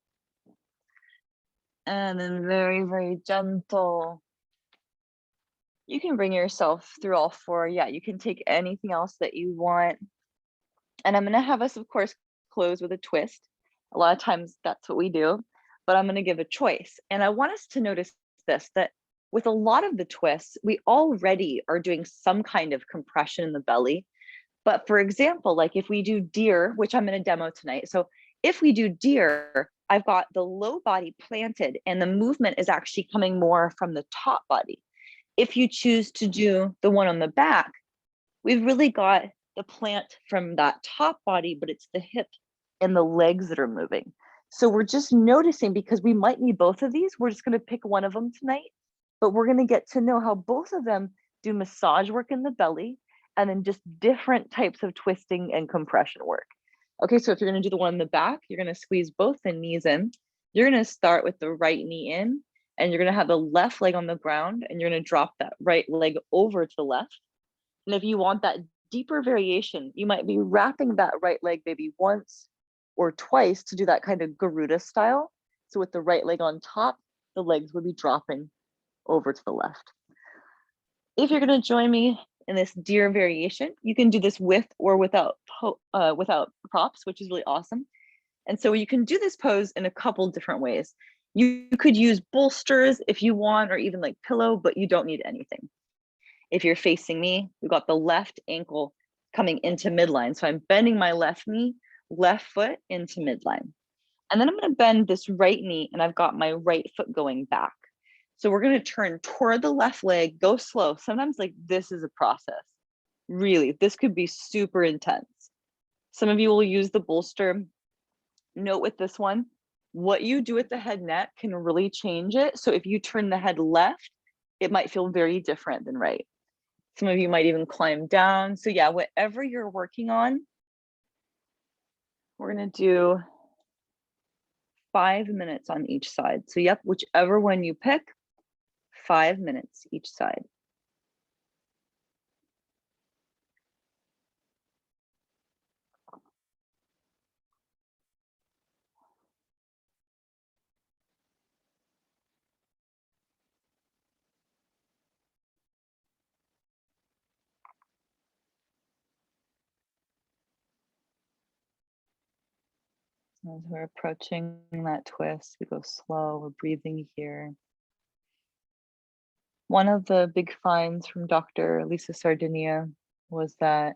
And then very, very gentle. You can bring yourself through all four. Yeah, you can take anything else that you want. And I'm going to have us, of course, close with a twist. A lot of times that's what we do, but I'm going to give a choice. And I want us to notice this, that with a lot of the twists, we already are doing some kind of compression in the belly. But for example, like if we do deer, which I'm going to demo tonight. So if we do deer, I've got the low body planted and the movement is actually coming more from the top body. If you choose to do the one on the back, we've really got the plant from that top body, but it's the hip and the legs that are moving. So we're just noticing, because we might need both of these, we're just going to pick one of them tonight, but we're going to get to know how both of them do massage work in the belly and then just different types of twisting and compression work. Okay, so if you're going to do the one in the back, you're going to squeeze both the knees in. You're going to start with the right knee in, and you're going to have the left leg on the ground, and you're going to drop that right leg over to the left. And if you want that deeper variation, you might be wrapping that right leg maybe once or twice to do that kind of Garuda style. So with the right leg on top, the legs would be dropping over to the left. If you're going to join me in this deer variation, you can do this with or without props, which is really awesome. And so you can do this pose in a couple different ways. You could use bolsters if you want, or even like pillow, but you don't need anything. If you're facing me, we've got the left ankle coming into midline. So I'm bending my left knee, left foot into midline. And then I'm going to bend this right knee, and I've got my right foot going back. So we're going to turn toward the left leg, go slow. Sometimes like this is a process. Really, this could be super intense. Some of you will use the bolster. Note with this one, what you do with the head net can really change it. So if you turn the head left, it might feel very different than right. Some of you might even climb down. So yeah, whatever you're working on, we're going to do 5 minutes on each side. So yep, whichever one you pick, 5 minutes each side. As we're approaching that twist, we go slow, we're breathing here. One of the big finds from Dr. Lisa Sardinia was that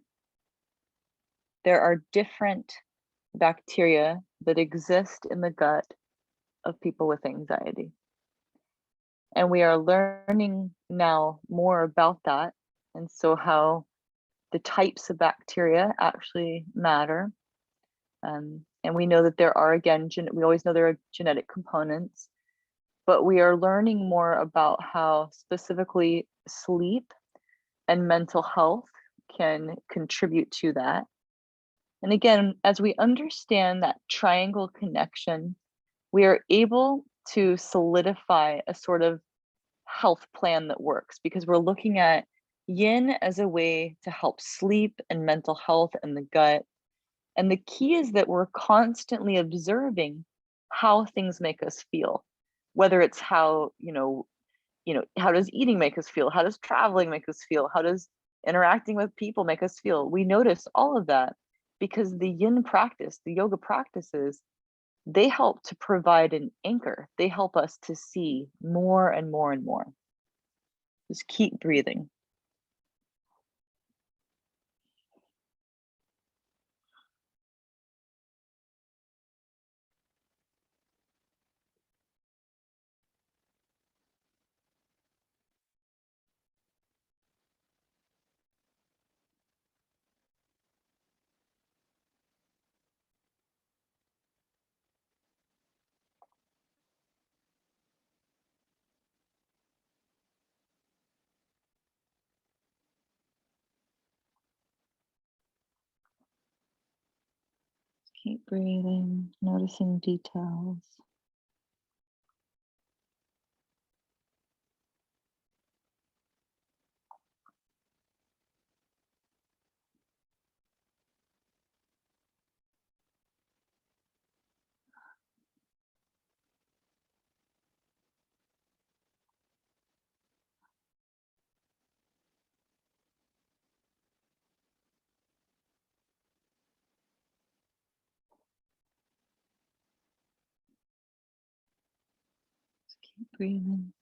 there are different bacteria that exist in the gut of people with anxiety. And we are learning now more about that. And so how the types of bacteria actually matter. And we know that there are, again, we always know there are genetic components, but we are learning more about how specifically sleep and mental health can contribute to that. And again, as we understand that triangle connection, we are able to solidify a sort of health plan that works, because we're looking at yin as a way to help sleep and mental health and the gut. And the key is that we're constantly observing how things make us feel, whether it's how, how does eating make us feel? How does traveling make us feel? How does interacting with people make us feel? We notice all of that because the yin practice, the yoga practices, they help to provide an anchor. They help us to see more and more and more. Just keep breathing. Keep breathing, noticing details. Keep breathing.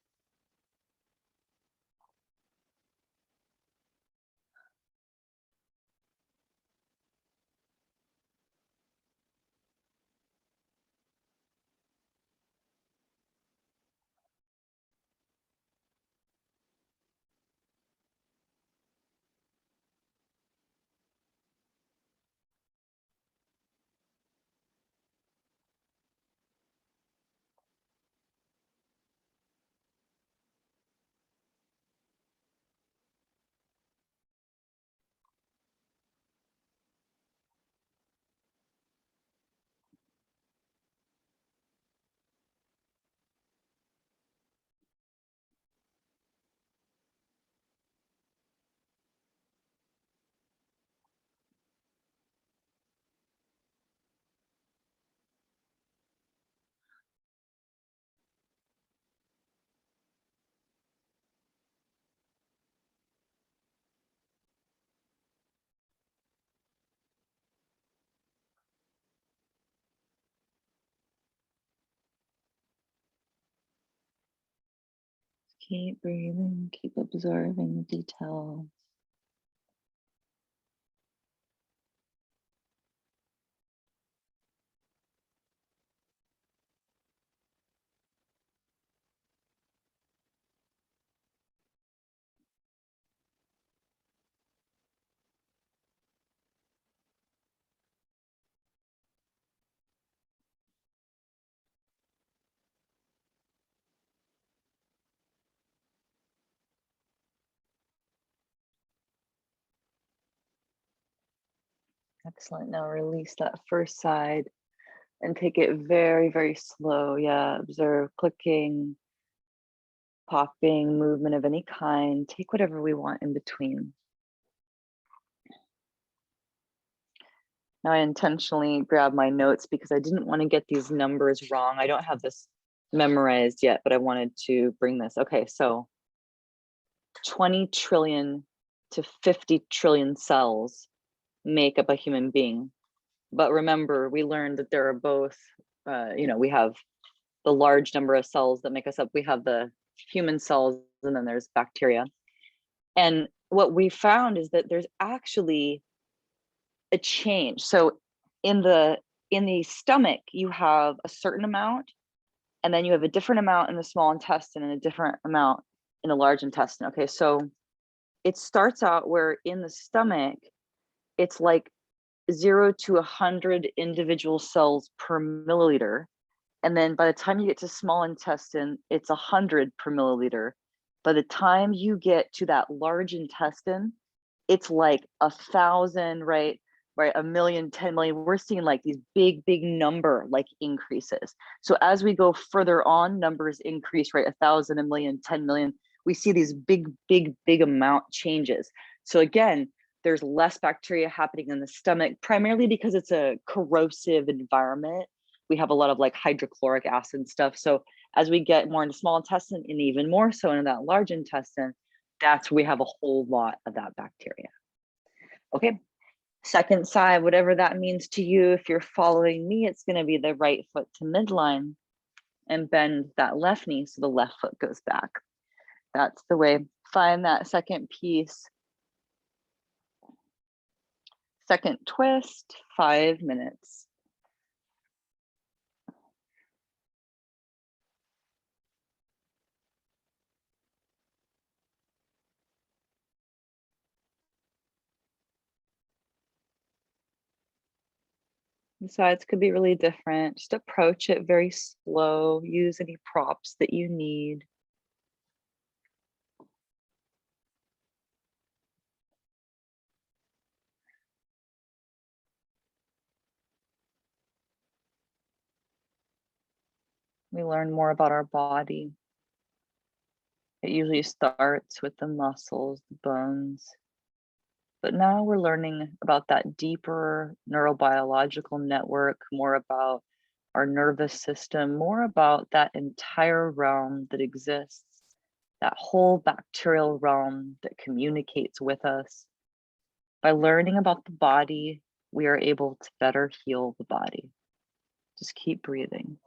Keep breathing, keep observing the details. Excellent. Now release that first side and take it very, very slow. Yeah, observe clicking, popping, movement of any kind. Take whatever we want in between. Now I intentionally grabbed my notes because I didn't want to get these numbers wrong. I don't have this memorized yet, but I wanted to bring this. Okay, so 20 trillion to 50 trillion cells make up a human being. But remember, we learned that there are both, we have the large number of cells that make us up. We have the human cells, and then there's bacteria. And what we found is that there's actually a change. So in the stomach, you have a certain amount, and then you have a different amount in the small intestine and a different amount in the large intestine. Okay, so it starts out where in the stomach, it's like 0 to 100 individual cells per milliliter. And then by the time you get to small intestine, it's 100 per milliliter. By the time you get to that large intestine, it's like 1,000, right? Right, 1,000,000, 10,000,000. We're seeing like these big, big number like increases. So as we go further on, numbers increase, right? 1,000, 1,000,000, 10,000,000. We see these big, big, big amount changes. So again, there's less bacteria happening in the stomach, primarily because it's a corrosive environment. We have a lot of like hydrochloric acid stuff. So as we get more into small intestine and even more so into that large intestine, that's where we have a whole lot of that bacteria. Okay, second side, whatever that means to you. If you're following me, it's going to be the right foot to midline and bend that left knee so the left foot goes back. That's the way. Find that second piece. Second twist, 5 minutes. The sides could be really different. Just approach it very slow. Use any props that you need. We learn more about our body. It usually starts with the muscles, the bones. But now we're learning about that deeper neurobiological network, more about our nervous system, more about that entire realm that exists, that whole bacterial realm that communicates with us. By learning about the body, we are able to better heal the body. Just keep breathing.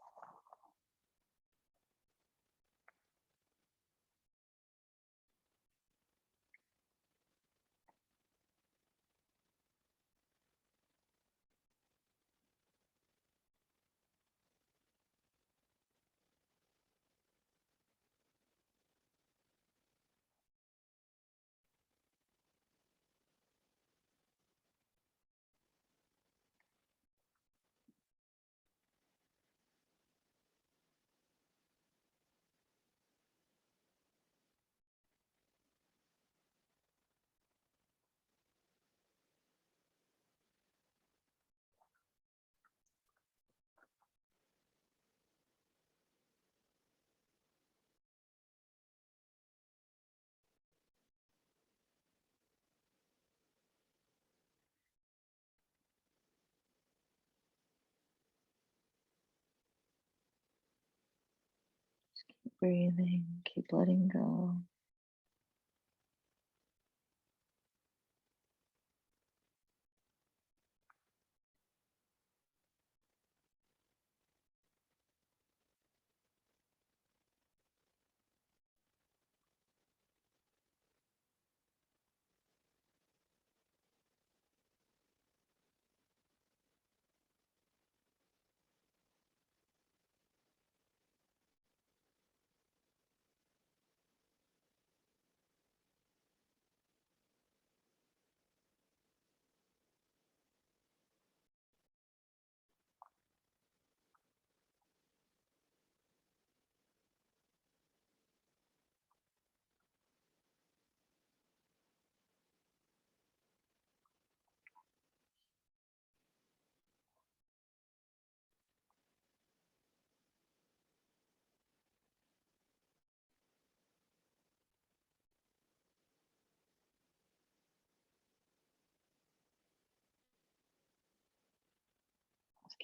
Breathing, keep letting go.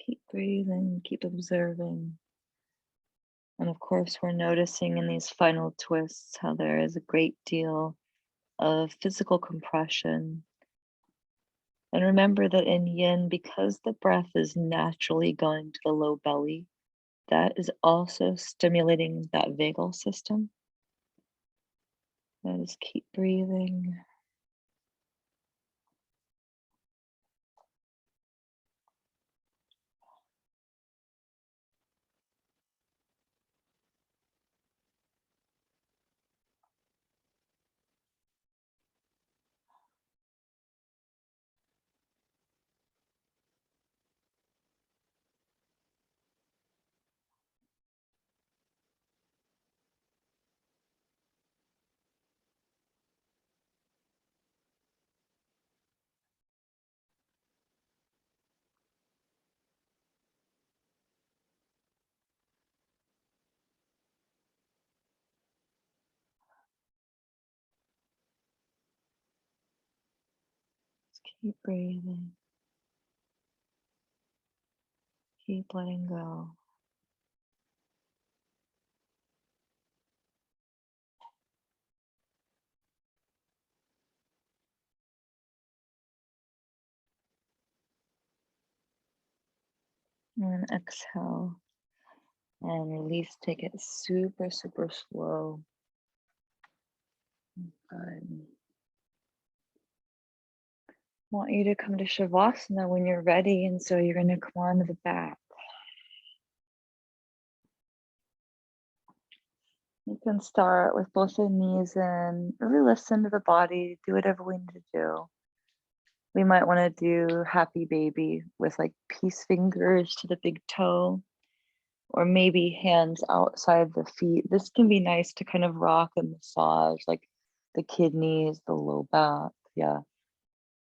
Keep breathing, keep observing. And of course, we're noticing in these final twists how there is a great deal of physical compression. And remember that in yin, because the breath is naturally going to the low belly, that is also stimulating that vagal system. And just keep breathing. Just keep breathing. Keep letting go. And exhale and release. Take it super, super slow. Good. Want you to come to Shavasana when you're ready, and so you're going to come onto the back. You can start with both the knees in, really listen to the body, do whatever we need to do. We might want to do happy baby with like peace fingers to the big toe, or maybe hands outside the feet. This can be nice to kind of rock and massage like the kidneys, the low back. Yeah.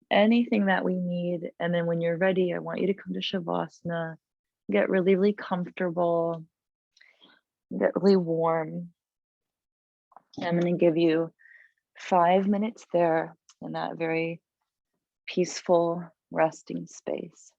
Anything that we need. And then when you're ready, I want you to come to Shavasana, get really, really comfortable, get really warm. I'm going to give you 5 minutes there in that very peaceful resting space.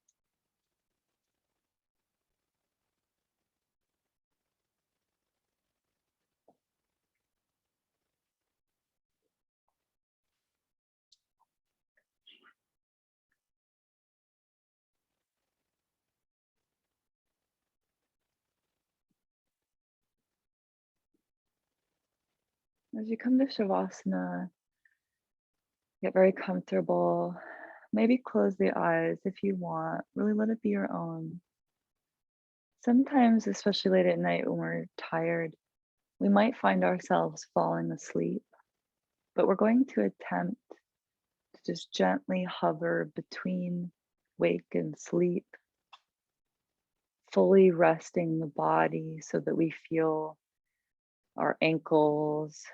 As you come to Shavasana, get very comfortable. Maybe close the eyes if you want. Really let it be your own. Sometimes, especially late at night when we're tired, we might find ourselves falling asleep, but we're going to attempt to just gently hover between wake and sleep, fully resting the body so that we feel our ankles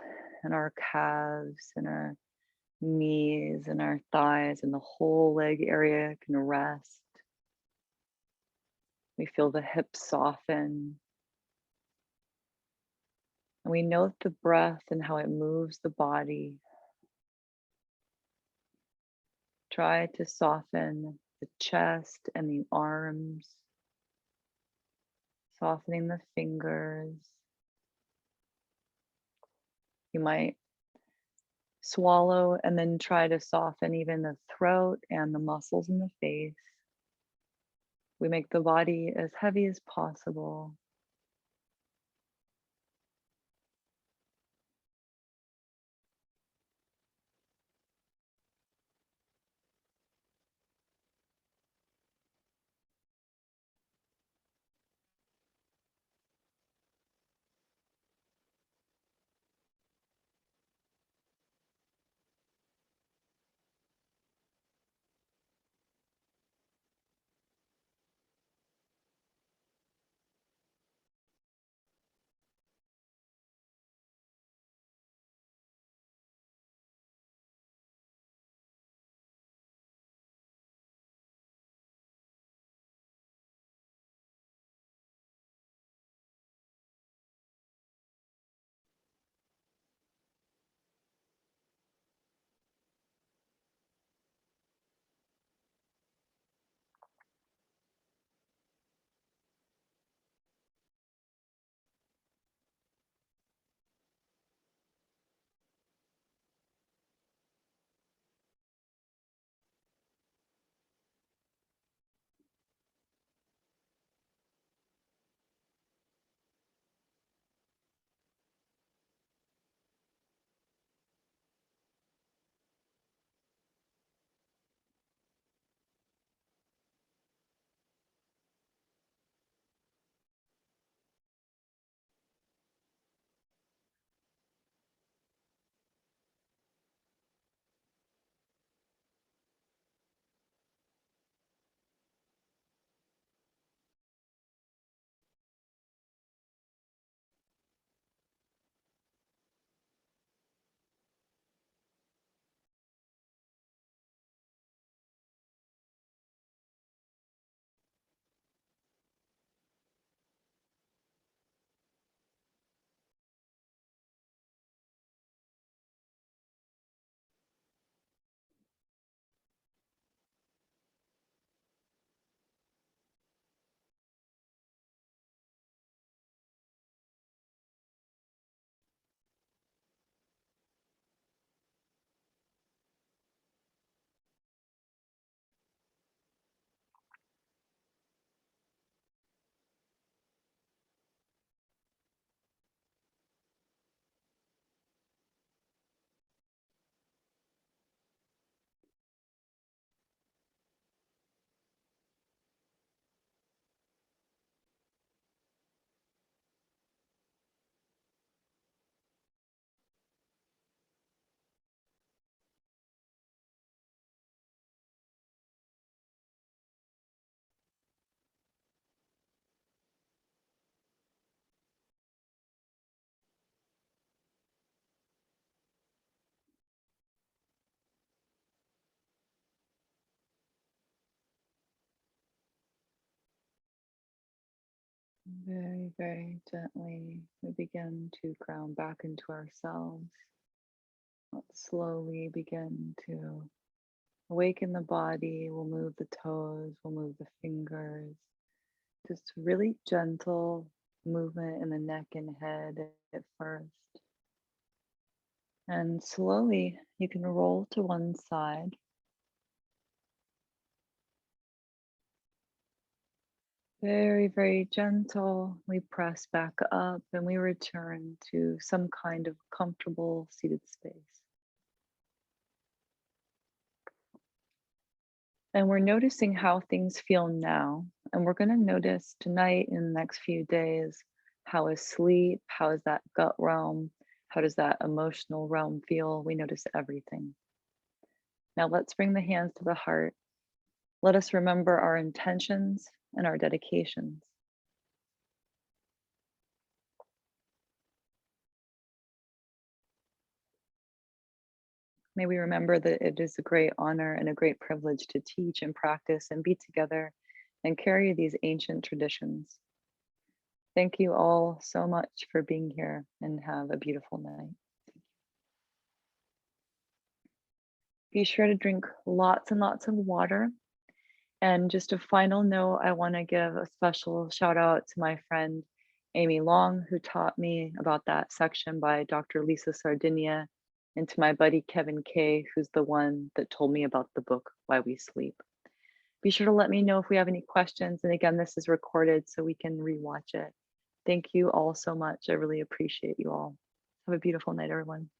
and our calves and our knees and our thighs and the whole leg area can rest. We feel the hips soften. And we note the breath and how it moves the body. Try to soften the chest and the arms, softening the fingers. You might swallow and then try to soften even the throat and the muscles in the face. We make the body as heavy as possible. Very, very gently, we begin to ground back into ourselves. Let's slowly begin to awaken the body. We'll move the toes, we'll move the fingers. Just really gentle movement in the neck and head at first. And slowly you can roll to one side. Very, very gentle. We press back up and we return to some kind of comfortable seated space. And we're noticing how things feel now. And we're going to notice tonight in the next few days, how is sleep? How is that gut realm? How does that emotional realm feel? We notice everything. Now let's bring the hands to the heart. Let us remember our intentions and our dedications. May we remember that it is a great honor and a great privilege to teach and practice and be together and carry these ancient traditions. Thank you all so much for being here and have a beautiful night. Be sure to drink lots and lots of water. And just a final note, I want to give a special shout out to my friend Amy Long, who taught me about that section by Dr. Lisa Sardinia, and to my buddy Kevin Kay, who's the one that told me about the book Why We Sleep. Be sure to let me know if we have any questions. And again, this is recorded so we can rewatch it. Thank you all so much. I really appreciate you all. Have a beautiful night, everyone.